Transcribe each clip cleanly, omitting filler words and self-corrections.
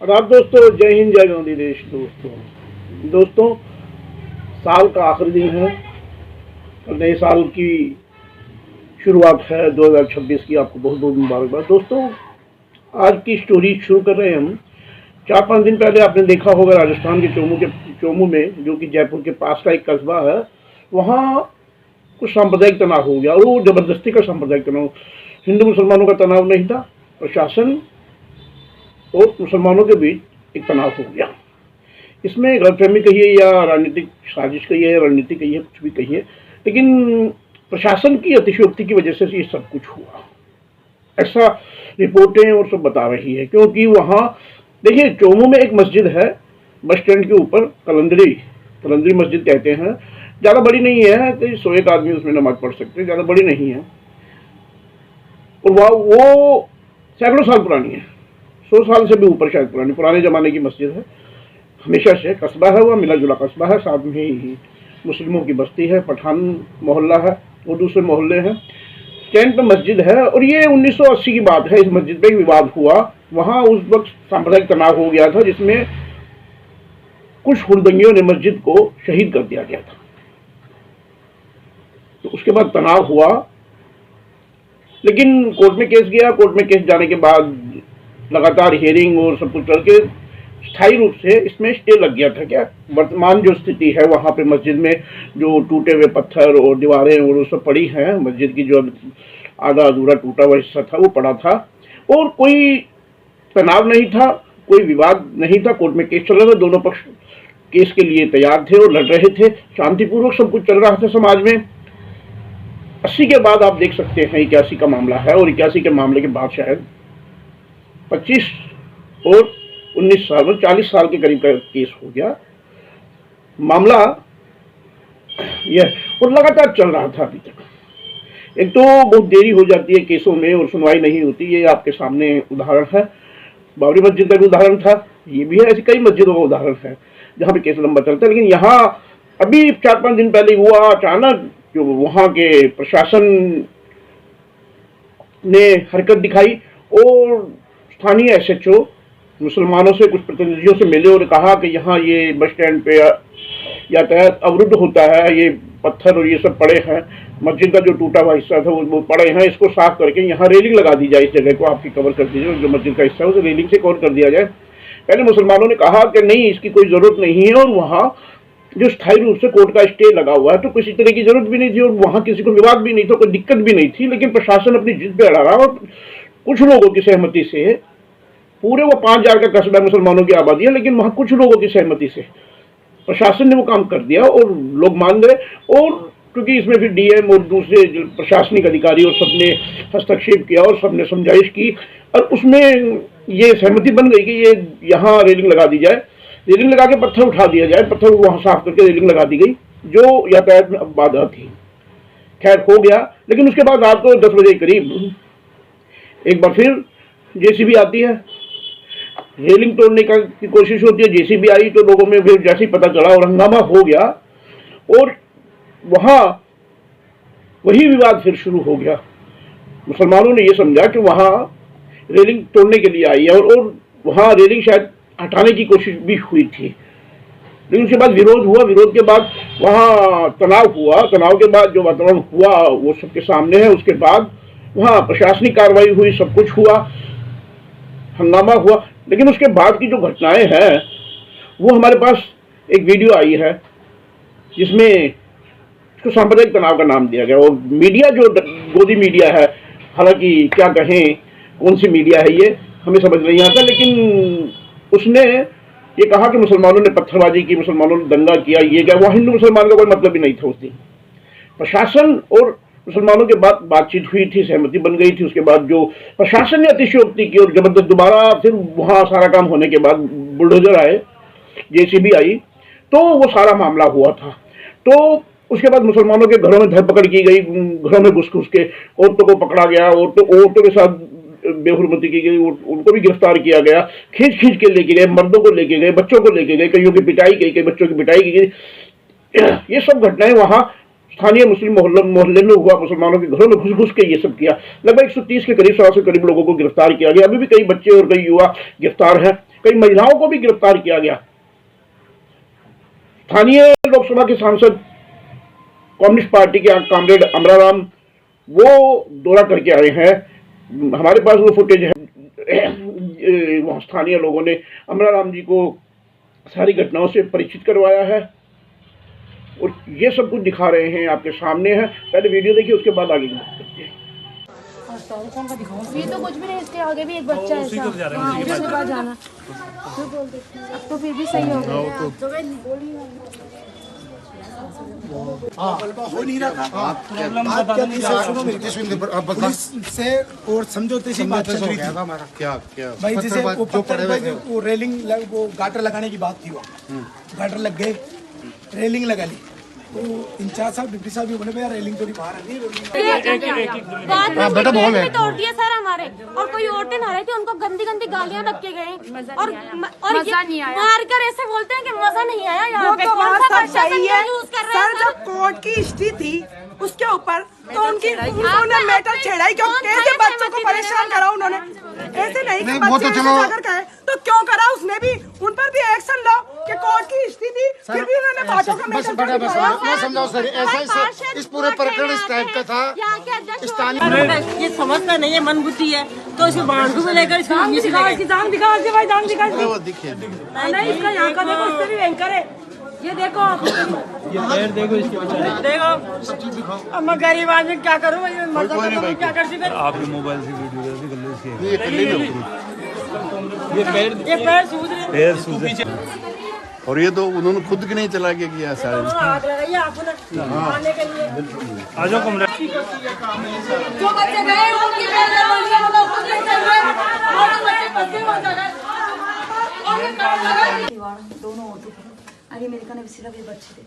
आदाब दोस्तों, जय हिंद, जय गांधी देश। दोस्तों, साल का आखिरी दिन है और नए साल की शुरुआत है 2026 की। आपको बहुत बहुत मुबारकबाद। दोस्तों, आज की स्टोरी शुरू कर रहे हैं हम। 4-5 दिन पहले आपने देखा होगा राजस्थान के चोमू में, जो कि जयपुर के पास का एक कस्बा है, वहाँ कुछ सांप्रदायिक तनाव हो गया। और वो जबरदस्ती का सांप्रदायिक तनाव, हिंदू मुसलमानों का तनाव नहीं था, प्रशासन और मुसलमानों के बीच एक तनाव हो गया। इसमें गलतफहमी कहिए या राजनीतिक साजिश कहिए या रणनीति कहिए, कुछ भी कहिए, लेकिन प्रशासन की अतिशयोक्ति की वजह से ये सब कुछ हुआ, ऐसा रिपोर्टें और सब बता रही है। क्योंकि वहाँ देखिए, चोमू में एक मस्जिद है बस स्टैंड के ऊपर, कलंदरी मस्जिद कहते हैं। ज़्यादा बड़ी नहीं है, तो 100 आदमी उसमें नमाज पढ़ सकते हैं, ज़्यादा बड़ी नहीं है। और वो सैकड़ों साल पुरानी है, 100 साल से भी ऊपर शायद पुरानी, पुराने ज़माने की मस्जिद है। हमेशा से कस्बा है, वह मिला जुला कस्बा है। साथ में ही मुस्लिमों की बस्ती है, पठान मोहल्ला है और दूसरे मोहल्ले हैं। स्टैंड पे मस्जिद है। और ये 1980 की बात है। इस मस्जिद पे विवाद हुआ। वहाँ उस वक्त सांप्रदायिक तनाव हो गया था, जिसमें कुछ हुड़दंगियों ने मस्जिद को शहीद कर दिया गया था। तो उसके बाद तनाव हुआ, लेकिन कोर्ट में केस गया। कोर्ट में केस जाने के बाद लगातार हियरिंग और सब कुछ करके स्थायी रूप से इसमें स्टे लग गया था। क्या वर्तमान जो स्थिति है वहाँ पे मस्जिद में जो टूटे हुए पत्थर और दीवारें और वो सब पड़ी हैं, मस्जिद की जो आधा अधूरा टूटा हुआ हिस्सा था वो पड़ा था, और कोई तनाव नहीं था, कोई विवाद नहीं था। कोर्ट में केस चल रहा था, दोनों पक्ष केस के लिए तैयार थे और लड़ रहे थे। शांतिपूर्वक सब कुछ चल रहा था समाज में। 80 के बाद आप देख सकते हैं 81 का मामला है, और 81 के मामले के बाद शायद 25 और 19 साल, 40 साल के करीब का केस हो गया मामला यह, और लगातार चल रहा था अभी तक। एक तो बहुत देरी हो जाती है केसों में और सुनवाई नहीं होती। ये आपके सामने उदाहरण है, बाबरी मस्जिद का भी उदाहरण था, ये भी है। ऐसी कई मस्जिदों का उदाहरण है जहाँ पे केस लंबा चलता है। लेकिन यहाँ अभी 4-5 दिन पहले हुआ, अचानक जो वहाँ के प्रशासन ने हरकत दिखाई और स्थानीय SHO मुसलमानों से, कुछ प्रतिनिधियों से मिले और कहा कि यहाँ ये बस स्टैंड पे यातायात अवरुद्ध होता है, ये पत्थर और ये सब पड़े हैं, मस्जिद का जो टूटा हुआ हिस्सा था वो पड़े हैं, इसको साफ करके यहाँ रेलिंग लगा दी जाए, इस जगह को आपकी कवर कर दीजिए, जो मस्जिद का हिस्सा है उसे रेलिंग से कवर कर दिया जाए। पहले मुसलमानों ने कहा कि नहीं, इसकी कोई ज़रूरत नहीं है, और वहाँ जो स्थायी रूप से कोर्ट का स्टे लगा हुआ है तो किसी तरह की जरूरत भी नहीं थी, और वहाँ किसी को विवाद भी नहीं था, कोई दिक्कत भी नहीं थी। लेकिन प्रशासन अपनी जिद पे अड़ा रहा, और कुछ लोगों की सहमति से, पूरे वो 5000 का कस्बा मुसलमानों की आबादी है, लेकिन वहाँ कुछ लोगों की सहमति से प्रशासन ने वो काम कर दिया और लोग मान गए। और क्योंकि इसमें फिर DM और दूसरे प्रशासनिक अधिकारी और सबने हस्तक्षेप किया और सबने समझाइश की, और उसमें ये सहमति बन गई कि ये यहाँ रेलिंग लगा दी जाए, रेलिंग लगा के पत्थर उठा दिया जाए, पत्थर वहाँ साफ करके रेलिंग लगा दी गई, जो यातायात में अब बाधा थी। खैर हो गया। लेकिन उसके बाद रात को 10 बजे करीब एक बार फिर JCB आती है, रेलिंग तोड़ने की कोशिश होती है। JCB आई तो लोगों में फिर जैसे ही पता चला और हंगामा हो गया, और वहाँ वही विवाद फिर शुरू हो गया। मुसलमानों ने ये समझा कि वहाँ रेलिंग तोड़ने के लिए आई है, और वहाँ रेलिंग शायद हटाने की कोशिश भी हुई थी। लेकिन उसके बाद विरोध हुआ, विरोध के बाद वहाँ तनाव हुआ, तनाव के बाद जो वातावरण हुआ वो सबके सामने है। उसके बाद वहाँ प्रशासनिक कार्रवाई हुई, सब कुछ हुआ, हंगामा हुआ। लेकिन उसके बाद की जो घटनाएं हैं वो हमारे पास एक वीडियो आई है, जिसमें इसको सांप्रदायिक तनाव का नाम दिया गया। और मीडिया जो गोदी मीडिया है, हालांकि क्या कहें, कौन सी मीडिया है ये हमें समझ नहीं आता, लेकिन उसने ये कहा कि मुसलमानों ने पत्थरबाजी की, मुसलमानों ने दंगा किया, ये क्या। वहाँ हिंदू मुसलमान का कोई मतलब ही नहीं था उस दिन। प्रशासन और मुसलमानों के बाद बातचीत हुई थी, सहमति बन गई थी। उसके बाद जो प्रशासन ने अतिशयोक्ति की और जबरदस्त दोबारा फिर वहाँ सारा काम होने के बाद बुलडोजर आए, JCB आई, तो वो सारा मामला हुआ था। तो उसके बाद मुसलमानों के घरों में धरपकड़ की गई, घरों में घुस घुस के औरतों को पकड़ा गया, औरतों के साथ बेहुरमती की गई, उनको भी गिरफ्तार किया गया, खींच खींच के लेके गए, मर्दों को लेके गए, बच्चों को लेके गए, कईयों की पिटाई की, कई बच्चों की पिटाई की गई। ये सब घटनाएं वहाँ स्थानीय मुस्लिम मोहल्ले में हुआ। मुसलमानों के घरों में घुस घुस के ये सब किया। लगभग 130 के करीब 100 से करीब लोगों को गिरफ्तार किया गया। अभी भी कई बच्चे और कई युवा गिरफ्तार हैं। कई महिलाओं को भी गिरफ्तार किया गया। स्थानीय लोकसभा के सांसद कम्युनिस्ट पार्टी के कॉमरेड अमराराम वो दौरा करके आए हैं। हमारे पास वो फुटेज है। वहाँ स्थानीय लोगों ने अमराराम जी को सारी घटनाओं से परिचित करवाया है और ये सब कुछ दिखा रहे हैं, आपके सामने है। पहले वीडियो देखिए, उसके बाद आगे बात करते हैं। ये तो कुछ भी नहीं, इसके आगे भी एक बच्चा है ऐसा। हाँ, उसके पास जाना। अब तो फिर भी सही हो गया। हो नहीं रहा था। पुलिस से और समझौते से बात चल रही थी। क्या भाई जैसे वो पत्थर पे जो वो रेलिंग वो गाटर लगाने की बात थी, वो गाटर लग गए, रेलिंग लगा ली। तो इंचार्ज साहब डिप्टी साहब भी बोले भैया रेलिंग तो नहीं बाहर आ रही है। बेटा बोल है तोड़ दिए सर हमारे, और कोई औरतें ना रही थी, उनको गंदी गंदी गालियां रख के गए और मार कर ऐसे बोलते हैं कि मजा नहीं आया यहाँ पे। सर जब कोर्ट की हिस्ट्री थी उसके ऊपर तो उन्होंने मैटर छेड़ा ही क्यों? कैसे बच्चों को परेशान करा उन्होंने? ऐसे नहीं कि वो तो चलो अगर कहे तो क्यों करा? उसने भी उन पर भी एक्शन लो कि कोर्ट की हिस्ट्री थी, फिर भी उन्होंने बातों का बस बड़ा बस मैं समझाओ सर, ऐसा इस पूरे प्रकरण इस टाइप का था। ये समझता नहीं है, मन बुद्धि है तो इसे बाढ़ को लेकर भाई जान दिखा वो दिखे नहीं, इसका यहाँ का देखो, इससे भी भयंकर है। ये देखो आप, ये पैर देखो इसके, देखो अब मैं गरीब आदमी क्या करूँ, क्या कर सकते? आपके मोबाइल से वीडियो ये पैर सूझ रहे, और ये तो उन्होंने खुद की नहीं चला के किया सारे। आग लगाइए आपने खाने के लिए। आ जाओ कमरे। जो बच्चे गए उनकी बेदरवाजियां वो लोग खुद नहीं चल रहे और बच्चे फंसे हो जगह और ये काम लगा दोनों होते थे। आगे मेरे का सिर्फ ये बच्चे थे।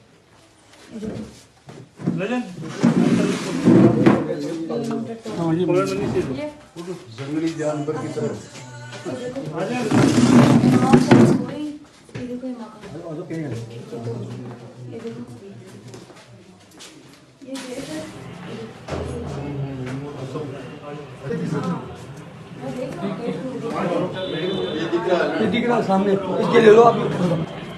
जंगली जानवर की तरह दिख रहा सामने, इसके ले लो आप।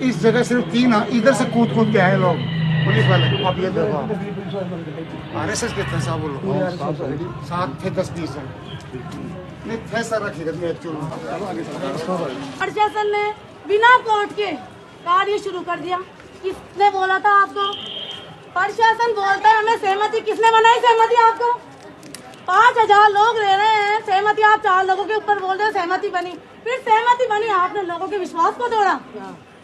इस जगह सिर्फ 3 इधर से कूद के आए लोग, पुलिस वाले। अब ये देखो RSS के थे साहब, वो लोग 7 थे 10-20 जन नहीं थे सर। रखिएगा प्रशासन ने बिना कोर्ट के कार्य शुरू कर दिया। किसने बोला था आपको? प्रशासन बोलता है हमें सहमति। किसने बनाई सहमति आपको? 5000 लोग रह रहे हैं, सहमति आप 4 लोगों के ऊपर बोल रहे हो सहमति बनी। फिर सहमति बनी, आपने लोगों के विश्वास को तोड़ा।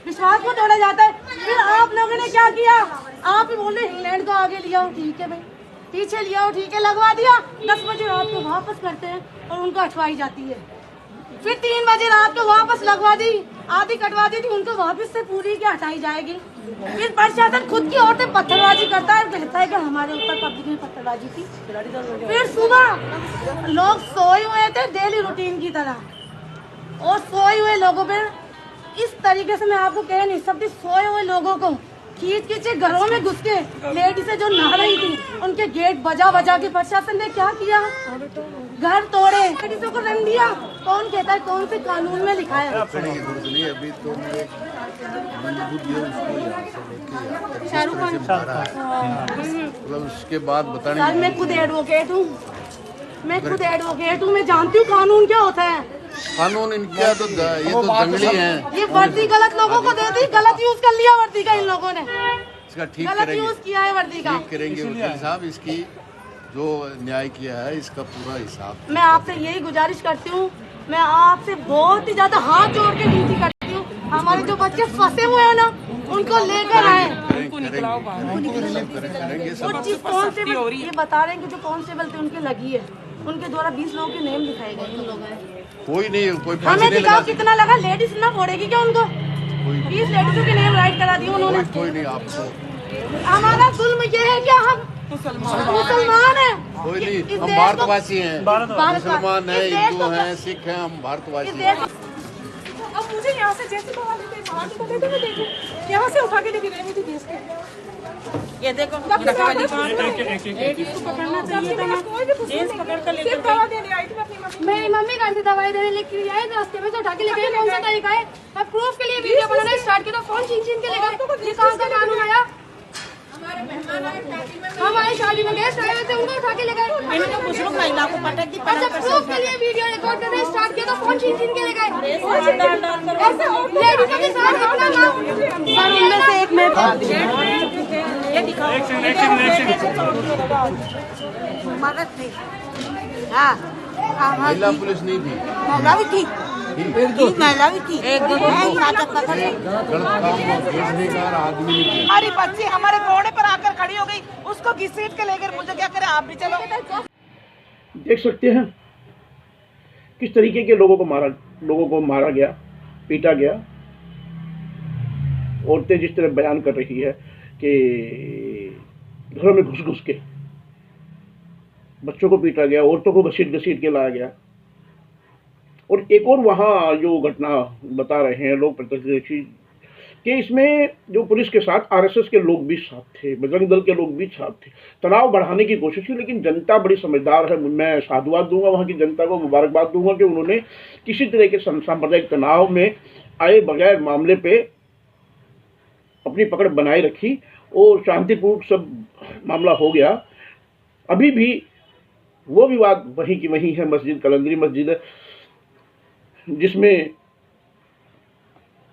विश्वास को तोड़ा जाता है। फिर आप लोगों ने क्या किया? आप ही बोल रहे इंग्लैंड को आगे लिया हो, ठीक है भाई, पीछे लिया हो, ठीक है, लगवा दिया। 10 बजे रात को वापस करते हैं और उनको हटवाई जाती है। फिर 3 बजे रात को वापस लगवा दी, आधी कटवा दी थी, उनको वापस से पूरी की हटाई जाएगी। फिर प्रशासन खुद की औरतें पत्थरबाजी करता है, कहता है कि हमारे ऊपर पब्लिक ने पत्थरबाजी की। फिर सुबह लोग सोए हुए थे डेली रूटीन की तरह, और सोए हुए लोगों पे इस तरीके से, मैं आपको कह नहीं सकती, सोए हुए लोगों को खींच के घरों में घुस के लेडीज़ें जो नहा रही थी उनके गेट बजा के प्रशासन ने क्या किया? घर तोड़े, लेडीजों को रंग दिया। कौन कहता है? कौन से कानून में लिखा है? अभी तो शाहरुख खान, मतलब उसके बाद बताने। सर मैं खुद एडवोकेट हूँ, मैं जानती हूँ कानून क्या होता है। कानून इनका तो ये तो जंगली है। ये वर्दी गलत लोगों को दे दी, गलत यूज कर लिया वर्दी का इन लोगों ने, इसका ठीक गलत करेंगे, यूज किया है वर्दी का। ठीक करेंगे वकील साहब। इसकी जो न्याय किया है इसका पूरा हिसाब। मैं आपसे यही गुजारिश करती हूँ, मैं आपसे बहुत ही ज्यादा हाथ जोड़ के विनती करती हूँ, हमारे जो बच्चे फंसे हुए हैं ना उनको लेकर आए। और जिस कांस्टेबल ये बता रहे हैं कि जो कांस्टेबल थे उनके लगी है, उनके द्वारा 20 लोगों के नेम दिखाए गए इन लोगों ने। कोई नहीं, कोई हमें दिखाओ कितना लगा? लेडीज ना फोड़ेगी क्या उनको? 20 लेडीजों के नेम राइट करा दिए उन्होंने। कोई नहीं आपको। हमारा जुल्म ये है क्या? हम मुसलमान हैं। कोई नहीं, हम भारतवासी हैं, मुसलमान हैं, हिंदू हैं, सिख हैं, हम भारतवासी हैं। अब मुझे यहाँ से जैसे यहाँ से उठा के लेके गए मुझे देश के। ये देखो लेडीज को पकड़ना चाहिए था ना, जेंट्स पकड़ कर लेकर दवा देने आई थी अपनी मम्मी मेरी मम्मी घर से दवाई देने लेके आए, रास्ते में से उठा के ले गए। कौन सा तरीका है? मैं प्रूफ के लिए वीडियो बनाना स्टार्ट किया तो फोन छीन के ले गए। ये कहाँ का कानून आया? हम आए शादी में, गेस्ट आए हुए थे, उनको उठा के ले गए। महिला को पटक दी। अच्छा, प्रूफ के लिए वीडियो रिकॉर्ड करना स्टार्ट किया तो फोन छीन के ले गए। ऐसे लेडीजों के साथ इतना नाम। सर, उनमें से एक मैं मदद थी। हाँ, महिला पुलिस नहीं थी, महिला भी थी, महिला भी थी, एक दो आदमी नहीं थे। हमारी बच्ची हमारे घोड़े पर आकर खड़ी हो गई, उसको घसीट के लेकर, मुझे क्या करे, आप भी चलो। देख सकते हैं किस तरीके के लोगों को मारा गया, पीटा गया। औरतें जिस तरह बयान कर रही है कि घरों में घुस घुस के बच्चों को पीटा गया, औरतों को घसीट घसीट के लाया गया। और एक और वहाँ जो घटना बता रहे हैं लोग प्रत्यक्षदर्शी कि इसमें जो पुलिस के साथ आरएसएस के लोग भी साथ थे, बजरंग दल के लोग भी साथ थे। तनाव बढ़ाने की कोशिश की, लेकिन जनता बड़ी समझदार है। मैं साधुवाद दूंगा वहाँ की जनता को, मुबारकबाद दूंगा कि उन्होंने किसी तरह के सांप्रदायिक तनाव में आए बगैर मामले पे अपनी पकड़ बनाए रखी और शांतिपूर्ण सब मामला हो गया। अभी भी वो विवाद वहीं की वहीं है। मस्जिद कलंदरी मस्जिद है जिसमें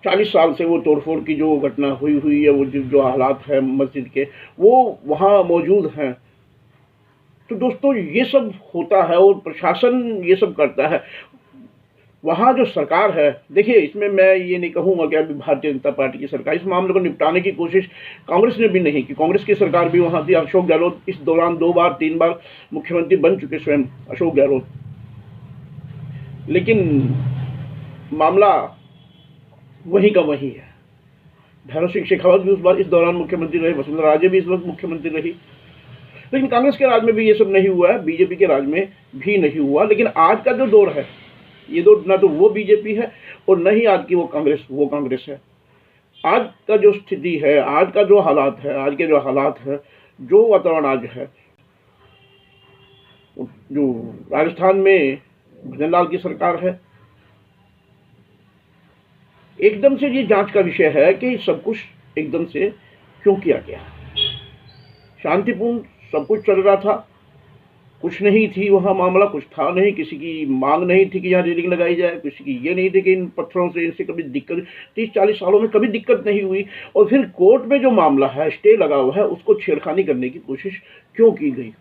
40 साल से वो तोड़फोड़ की जो घटना हुई है, वो जो हालात है मस्जिद के, वो वहाँ मौजूद हैं। तो दोस्तों ये सब होता है और प्रशासन ये सब करता है। वहाँ जो सरकार है, देखिए इसमें मैं ये नहीं कहूँगा कि अभी भारतीय जनता पार्टी की सरकार, इस मामले को निपटाने की कोशिश कांग्रेस ने भी नहीं की। कांग्रेस की सरकार भी वहाँ थी। अशोक गहलोत इस दौरान 2 बार 3 बार मुख्यमंत्री बन चुके स्वयं अशोक गहलोत, लेकिन मामला वही का वही है। भैरव सिंह शेखावत भी उस बार इस दौरान मुख्यमंत्री रहे, वसुंधरा राजे भी इस वक्त मुख्यमंत्री रही, लेकिन कांग्रेस के राज में भी ये सब नहीं हुआ है, बीजेपी के राज में भी नहीं हुआ। लेकिन आज का जो दौर है, ये दौर ना तो वो बीजेपी है और न ही आज की वो कांग्रेस है। आज का जो स्थिति है, आज का जो हालात है, आज के जो हालात है, जो वातावरण आज है, जो राजस्थान में भजनलाल की सरकार है, एकदम से ये जांच का विषय है कि सब कुछ एकदम से क्यों किया गया। शांतिपूर्ण सब कुछ चल रहा था, कुछ नहीं थी वहाँ मामला, कुछ था नहीं, किसी की मांग नहीं थी कि यहाँ रेलिंग लगाई जाए, किसी की ये नहीं थी कि इन पत्थरों से इनसे कभी दिक्कत 30-40 सालों में कभी दिक्कत नहीं हुई। और फिर कोर्ट में जो मामला है, स्टे लगा हुआ है, उसको छेड़खानी करने की कोशिश क्यों की गई।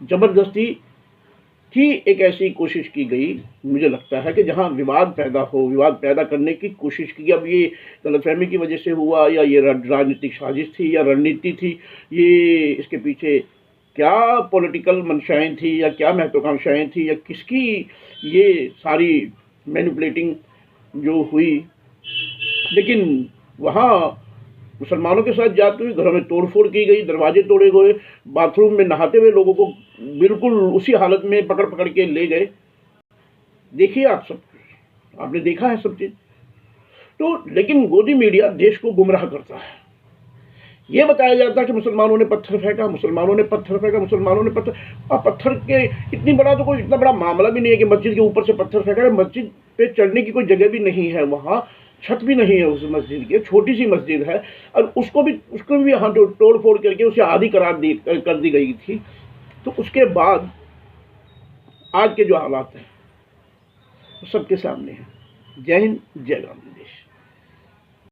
जबरदस्ती की एक ऐसी कोशिश की गई, मुझे लगता है कि जहां विवाद पैदा हो, विवाद पैदा करने की कोशिश की। अब ये गलतफहमी की वजह से हुआ या ये राजनीतिक साजिश थी या रणनीति थी, ये इसके पीछे क्या पॉलिटिकल मंशाएं थी या क्या महत्वाकांक्षाएं थी या किसकी ये सारी मैनिपुलेटिंग जो हुई। लेकिन वहाँ मुसलमानों के साथ जाते हुए घरों में तोड़फोड़ की गई, दरवाजे तोड़े गए, बाथरूम में नहाते हुए लोगों को बिल्कुल उसी हालत में पकड़ के ले गए। देखिए आप सब, आपने देखा है सब चीज। तो लेकिन गोदी मीडिया देश को गुमराह करता है। ये बताया जाता है कि मुसलमानों ने पत्थर फेंका, मुसलमानों ने पत्थर फेंका, मुसलमानों ने पत्थर, और पत्थर के इतनी बड़ा तो कोई इतना बड़ा मामला भी नहीं है कि मस्जिद के ऊपर से पत्थर फेंका है। मस्जिद पे चढ़ने की कोई जगह भी नहीं है, वहाँ छत भी नहीं है उस मस्जिद की, छोटी सी मस्जिद है और उसको भी यहाँ तोड़ फोड़ करके उसे आधी कर दी गई थी। तो उसके बाद आज के जो हालात हैं सबके सामने हैं। जय हिंद, जय राम।